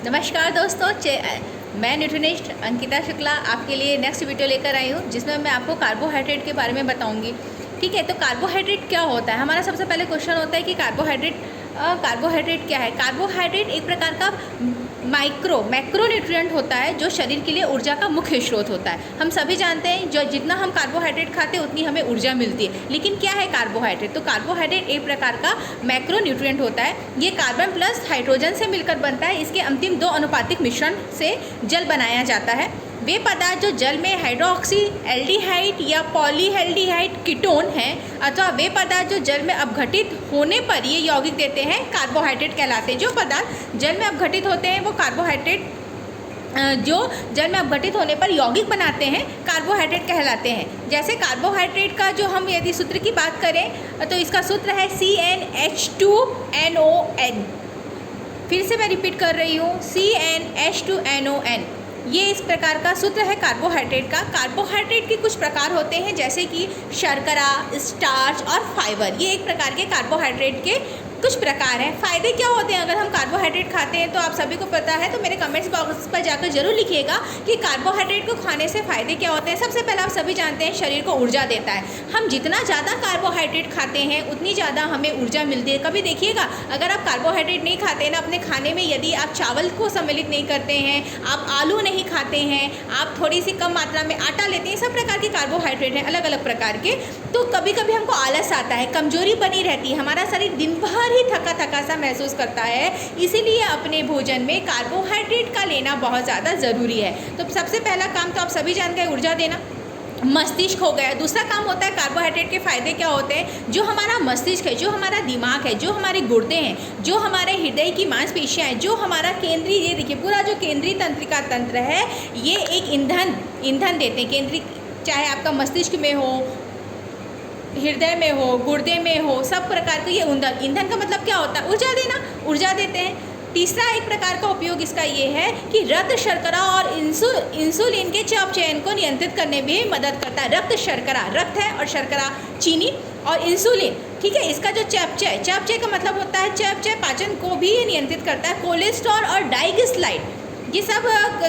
नमस्कार दोस्तों, मैं न्यूट्रिनिस्ट अंकिता शुक्ला आपके लिए नेक्स्ट वीडियो लेकर आई हूँ जिसमें मैं आपको कार्बोहाइड्रेट के बारे में बताऊँगी। ठीक है, तो कार्बोहाइड्रेट क्या होता है? हमारा सबसे पहले क्वेश्चन होता है कि कार्बोहाइड्रेट क्या है। कार्बोहाइड्रेट एक प्रकार का मैक्रो न्यूट्रिएंट होता है जो शरीर के लिए ऊर्जा का मुख्य स्रोत होता है। हम सभी जानते हैं जो जितना हम कार्बोहाइड्रेट खाते हैं उतनी हमें ऊर्जा मिलती है। लेकिन क्या है कार्बोहाइड्रेट? तो कार्बोहाइड्रेट एक प्रकार का मैक्रो न्यूट्रिएंट होता है। ये कार्बन प्लस हाइड्रोजन से मिलकर बनता है। इसके अंतिम दो अनुपातिक मिश्रण से जल बनाया जाता है। वे पदार्थ जो जल में हाइड्रोक्सी एल्डिहाइड या पॉलीएल्डिहाइड कीटोन हैं अथवा वे पदार्थ जो जल में अपघटित होने पर ये यौगिक देते हैं कार्बोहाइड्रेट कहलाते हैं। जो पदार्थ जल में अपघटित होते हैं वो कार्बोहाइड्रेट जो जल में अपघटित होने पर यौगिक बनाते हैं कार्बोहाइड्रेट कहलाते हैं। जैसे कार्बोहाइड्रेट का जो हम यदि सूत्र की बात करें तो इसका सूत्र है CnH2NON। फिर से मैं रिपीट कर रही हूँ, CnH2NON। ये इस प्रकार का सूत्र है कार्बोहाइड्रेट का। कार्बोहाइड्रेट के कुछ प्रकार होते हैं जैसे कि शर्करा, स्टार्च और फाइबर। ये एक प्रकार के कार्बोहाइड्रेट के कुछ प्रकार हैं। फ़ायदे क्या होते हैं अगर हम कार्बोहाइड्रेट खाते हैं? तो आप सभी को पता है, तो मेरे कमेंट्स बॉक्स पर जाकर जरूर लिखिएगा कि कार्बोहाइड्रेट को खाने से फ़ायदे क्या होते हैं। सबसे पहले आप सभी जानते हैं शरीर को ऊर्जा देता है। हम जितना ज़्यादा कार्बोहाइड्रेट खाते हैं उतनी ज़्यादा हमें ऊर्जा मिलती है। कभी देखिएगा अगर आप कार्बोहाइड्रेट नहीं खाते हैं ना अपने खाने में, यदि आप चावल को सम्मिलित नहीं करते हैं, आप आलू नहीं खाते हैं, आप थोड़ी सी कम मात्रा में आटा लेते हैं, सब प्रकार के कार्बोहाइड्रेट हैं अलग अलग प्रकार के, तो कभी कभी हमको आलस आता है, कमजोरी बनी रहती है, हमारा शरीर दिन भर ही थका थका सा महसूस करता है। इसीलिए अपने भोजन में कार्बोहाइड्रेट का लेना बहुत ज़्यादा ज़रूरी है। तो सबसे पहला काम तो आप सभी जानते हैं, ऊर्जा देना। मस्तिष्क हो गया। दूसरा काम होता है कार्बोहाइड्रेट के फ़ायदे क्या होते हैं? जो हमारा मस्तिष्क है, जो हमारा दिमाग है, जो हमारे गुर्दे हैं, जो हमारे हृदय की मांसपेशियाँ हैं, जो हमारा केंद्रीय, ये देखिए पूरा जो केंद्रीय तंत्रिका तंत्र है, ये एक ईंधन देते हैं। केंद्रीय, चाहे आपका मस्तिष्क में हो, हृदय में हो, गुर्दे में हो, सब प्रकार के ये ईंधन का मतलब क्या होता है? ऊर्जा देना, ऊर्जा देते हैं। तीसरा एक प्रकार का उपयोग इसका ये है कि रक्त शर्करा और इंसुलिन के चयापचयन को नियंत्रित करने में भी मदद करता है। रक्त शर्करा, रक्त है, और शर्करा चीनी, और इंसुलिन, ठीक है, इसका जो चयापचय का मतलब होता है चयापचय पाचन को भी नियंत्रित करता है। कोलेस्ट्रॉल और डाइग्लिसराइड, ये सब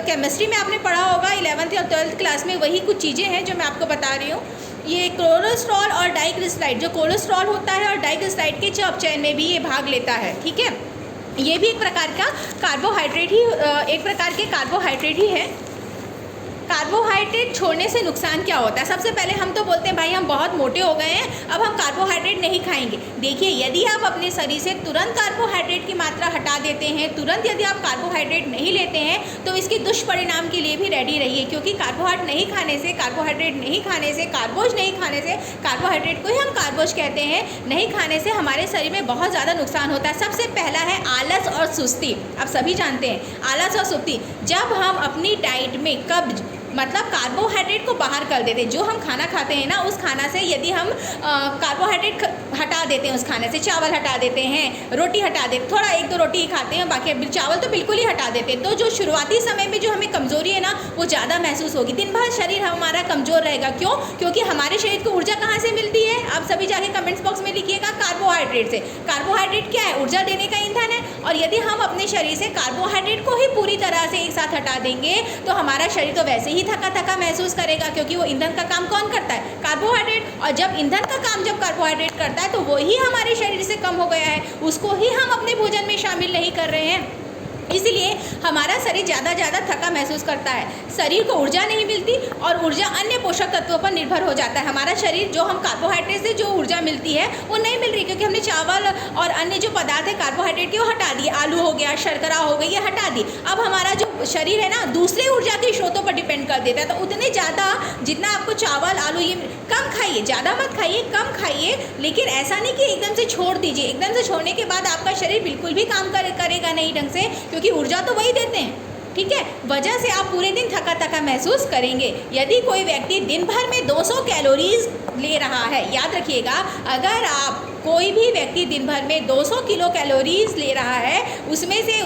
केमिस्ट्री में आपने पढ़ा होगा 11th और 12th क्लास में। वही कुछ चीज़ें हैं जो मैं आपको बता रही हूँ। ये कोलेस्ट्रॉल और डाइग्लिसराइड, जो कोलेस्ट्रॉल होता है और डाइग्लिसराइड के चयापचयन में भी ये भाग लेता है। ठीक है, ये भी एक प्रकार का कार्बोहाइड्रेट ही है। कार्बोहाइड्रेट छोड़ने से नुकसान क्या होता है? सबसे पहले हम तो बोलते हैं भाई हम बहुत मोटे हो गए हैं, अब हम कार्बोहाइड्रेट नहीं खाएंगे। देखिए, यदि आप अपने शरीर से तुरंत कार्बोहाइड्रेट की मात्रा हटा देते हैं, तुरंत यदि आप कार्बोहाइड्रेट नहीं लेते हैं, तो इसके दुष्परिणाम के लिए भी रेडी रहिए। क्योंकि कार्बोहाइड्रेट नहीं खाने से, कार्बोज नहीं खाने से, कार्बोहाइड्रेट को ही हम कार्बोज कहते हैं, नहीं खाने से हमारे शरीर में बहुत ज़्यादा नुकसान होता है। सबसे पहला है आलस और सुस्ती। आप सभी जानते हैं आलस और सुस्ती। जब हम अपनी डाइट में कब्ज, मतलब कार्बोहाइड्रेट को बाहर कर देते हैं, जो हम खाना खाते हैं ना, उस खाना से यदि हम कार्बोहाइड्रेट हटा देते हैं, उस खाने से चावल हटा देते हैं, रोटी हटा देते, थोड़ा एक दो रोटी ही खाते हैं, बाकी चावल तो बिल्कुल ही हटा देते हैं, तो जो शुरुआती समय में जो हमें कमजोरी है ना, वो ज़्यादा महसूस होगी। दिन भर शरीर हमारा कमज़ोर रहेगा। क्यों? क्योंकि हमारे शरीर को ऊर्जा कहाँ से मिलती है? आप सभी जाके कमेंट्स बॉक्स में लिखिएगा, कार्बोहाइड्रेट से। कार्बोहाइड्रेट क्या है? ऊर्जा देने का ईंधन है। और यदि हम अपने शरीर से कार्बोहाइड्रेट को ही पूरी तरह से एक साथ हटा देंगे तो हमारा शरीर तो वैसे ही थका थका महसूस करेगा, क्योंकि वो ईंधन का काम कौन करता है? कार्बोहाइड्रेट। और जब ईंधन का काम जब कार्बोहाइड्रेट करता है तो वही हमारे शरीर से कम हो गया है, उसको ही हम अपने भोजन में शामिल नहीं कर रहे हैं। इसलिए हमारा शरीर ज़्यादा थका महसूस करता है, शरीर को ऊर्जा नहीं मिलती, और ऊर्जा अन्य पोषक तत्वों पर निर्भर हो जाता है। हमारा शरीर जो हम कार्बोहाइड्रेट से जो ऊर्जा मिलती है वो नहीं मिल रही, क्योंकि हमने चावल और अन्य जो पदार्थ है कार्बोहाइड्रेट के वो हटा दिए। आलू हो गया, शर्करा हो गई, ये हटा दी। अब हमारा जो शरीर है ना, दूसरे ऊर्जा के स्रोतों पर डिपेंड कर देता है। तो उतने ज़्यादा जितना आपको चावल, आलू, ये कम खाइए, ज़्यादा मत खाइए, कम खाइए। लेकिन ऐसा नहीं कि एकदम से छोड़ दीजिए। एकदम से छोड़ने के बाद आपका शरीर बिल्कुल भी काम करेगा नहीं ढंग से, क्योंकि ऊर्जा तो वही देते हैं। ठीक है, वजह से आप पूरे दिन थका थका महसूस करेंगे। यदि कोई व्यक्ति दिन भर में 200 कैलोरीज ले रहा है, याद रखिएगा, अगर आप कोई भी व्यक्ति दिन भर में 200 किलो कैलोरीज ले रहा है, उसमें से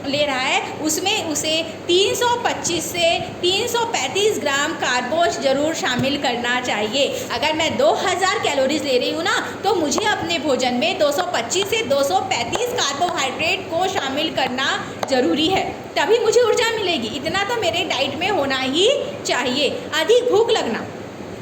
ले रहा है उसमें उसे 325 से 335 ग्राम कार्बोज ज़रूर शामिल करना चाहिए। अगर मैं 2000 कैलोरीज ले रही हूँ ना, तो मुझे अपने भोजन में 225 से 235 कार्बोहाइड्रेट को शामिल करना ज़रूरी है, तभी मुझे ऊर्जा मिलेगी। इतना तो मेरे डाइट में होना ही चाहिए। अधिक भूख लगना,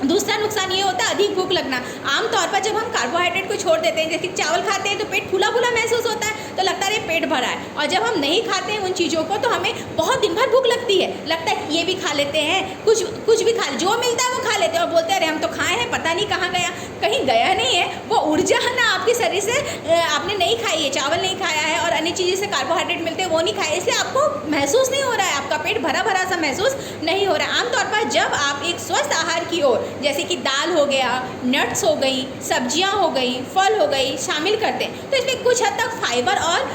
दूसरा नुकसान ये होता है अधिक भूख लगना। आमतौर पर जब हम कार्बोहाइड्रेट को छोड़ देते हैं, जैसे चावल खाते हैं तो पेट फूला फूला महसूस होता है, तो लगता है पेट भरा है। और जब हम नहीं खाते हैं उन चीज़ों को, तो हमें बहुत दिन भर भूख लगती है, लगता है ये भी खा लेते हैं, कुछ भी खा, जो मिलता है वो खा लेते हैं और बोलते हैं अरे हम तो खाए हैं, पता नहीं कहाँ गया। कहीं गया नहीं है, वो ऊर्जा है ना आपके शरीर से आपने नहीं खाई है, चावल नहीं खाया है और अन्य चीज़ें से कार्बोहाइड्रेट मिलते हैं वो नहीं खाए, इसलिए आपको महसूस नहीं हो रहा है, आपका पेट भरा भरा सा महसूस नहीं हो रहा है। आमतौर पर जब आप एक स्वस्थ आहार की ओर, जैसे कि दाल हो गया, नट्स हो गई, सब्जियां हो गई, फल हो गई शामिल करते हैं, तो इसमें कुछ हद तक फाइबर और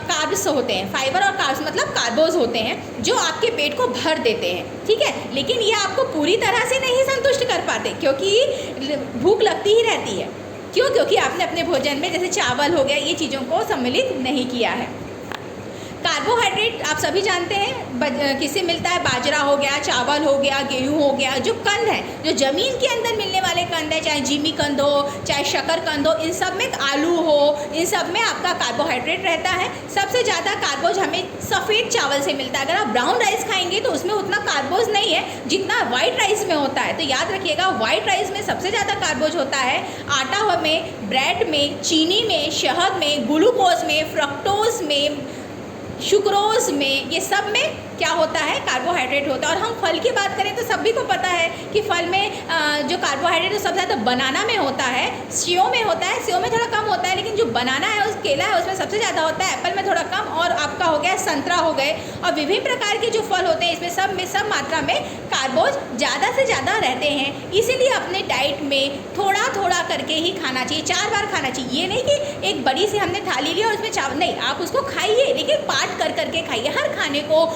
कार्ब्स होते हैं। फाइबर और कार्ब्स मतलब कार्बोज होते हैं जो आपके पेट को भर देते हैं, ठीक है। लेकिन ये आपको पूरी तरह से नहीं संतुष्ट कर पाते, क्योंकि भूख लगती ही रहती है। क्यों? क्योंकि आपने अपने भोजन में जैसे चावल हो गया, ये चीज़ों को सम्मिलित नहीं किया है। कार्बोहाइड्रेट आप सभी जानते हैं किससे मिलता है, बाजरा हो गया, चावल हो गया, गेहूं हो गया, जो कंद है, जो ज़मीन के अंदर मिलने वाले कंद है, चाहे जिमी कंद हो, चाहे शकरकंद हो, इन सब में, आलू हो, इन सब में आपका कार्बोहाइड्रेट रहता है। सबसे ज़्यादा कार्बोज हमें सफ़ेद चावल से मिलता है। अगर आप ब्राउन राइस खाएंगे तो उसमें उतना कार्बोज नहीं है जितना वाइट राइस में होता है। तो याद रखिएगा, वाइट राइस में सबसे ज़्यादा कार्बोज होता है। आटा में, ब्रेड में, चीनी में, शहद में, ग्लूकोज में, फ्रक्टोज में, सुक्रोज में, ये सब में क्या होता है, कार्बोहाइड्रेट होता है। और हम फल की बात करें तो सभी को पता है कि फल में जो कार्बोहाइड्रेट है सबसे ज़्यादा बनाना में होता है, सेव में होता है, सेव में थोड़ा कम होता है, लेकिन जो बनाना है, उस केला है, उसमें सबसे ज़्यादा होता है, एप्पल में थोड़ा कम, और आपका हो गया संतरा हो गए, और विभिन्न प्रकार के जो फल होते हैं इसमें सब मात्रा में कार्बोज ज़्यादा से ज़्यादा रहते हैं। इसीलिए अपने डाइट में थोड़ा थोड़ा करके ही खाना चाहिए, 4 बार खाना चाहिए। ये नहीं कि एक बड़ी सी हमने थाली ली और उसमें चावल, नहीं, आप उसको खाइए, लेकिन पार्ट कर करके खाइए। हर खाने को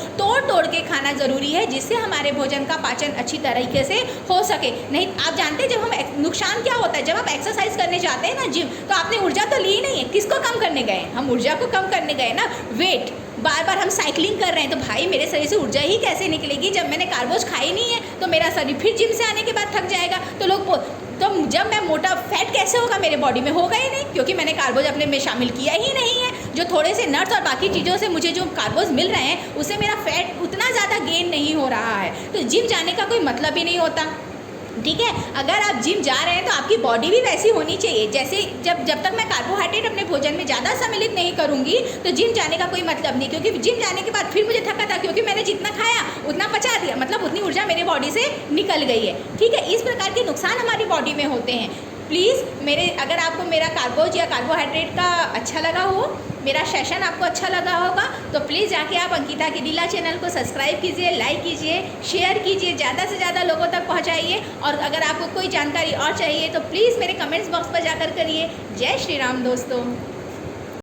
तोड़ के खाना ज़रूरी है, जिससे हमारे भोजन का पाचन अच्छी तरीके से हो सके। नहीं, आप जानते हैं जब हम नुकसान क्या होता है, जब आप एक्सरसाइज करने जाते हैं ना जिम, तो आपने ऊर्जा तो ली नहीं है, किसको कम करने गए? हम ऊर्जा को कम करने गए ना। वेट, बार बार हम साइकिलिंग कर रहे हैं, तो भाई मेरे शरीर से ऊर्जा ही कैसे निकलेगी जब मैंने कार्बोज खाई नहीं है? तो मेरा शरीर फिर जिम से आने के बाद थक जाएगा। तो जब मैं मोटा, फैट कैसे होगा मेरे बॉडी में? होगा ही नहीं, क्योंकि मैंने कार्बोज अपने में शामिल किया ही नहीं है। जो थोड़े से नट्स और बाकी चीज़ों से मुझे जो कार्बोज मिल रहे हैं, उससे मेरा फैट उतना ज़्यादा गेन नहीं हो रहा है। तो जिम जाने का कोई मतलब ही नहीं होता, ठीक है। अगर आप जिम जा रहे हैं तो आपकी बॉडी भी वैसी होनी चाहिए। जैसे जब तक मैं कार्बोहाइड्रेट अपने भोजन में ज़्यादा सम्मिलित नहीं करूँगी, तो जिम जाने का कोई मतलब नहीं, क्योंकि जिम जाने के बाद फिर मुझे थका था, क्योंकि मैंने जितना खाया उतना पचा दिया, मतलब उतनी ऊर्जा मेरे बॉडी से निकल गई है, ठीक है। इस प्रकार के नुकसान हमारी बॉडी में होते हैं। प्लीज़ अगर आपको मेरा कार्बोज या कार्बोहाइड्रेट का अच्छा लगा हो, मेरा सेशन आपको अच्छा लगा होगा, तो प्लीज़ जाके आप अंकिता केडिला चैनल को सब्सक्राइब कीजिए, लाइक कीजिए, शेयर कीजिए, ज़्यादा से ज़्यादा लोगों तक पहुंचाइए। और अगर आपको कोई जानकारी और चाहिए तो प्लीज़ मेरे कमेंट्स बॉक्स पर जाकर करिए। जय श्री राम दोस्तों।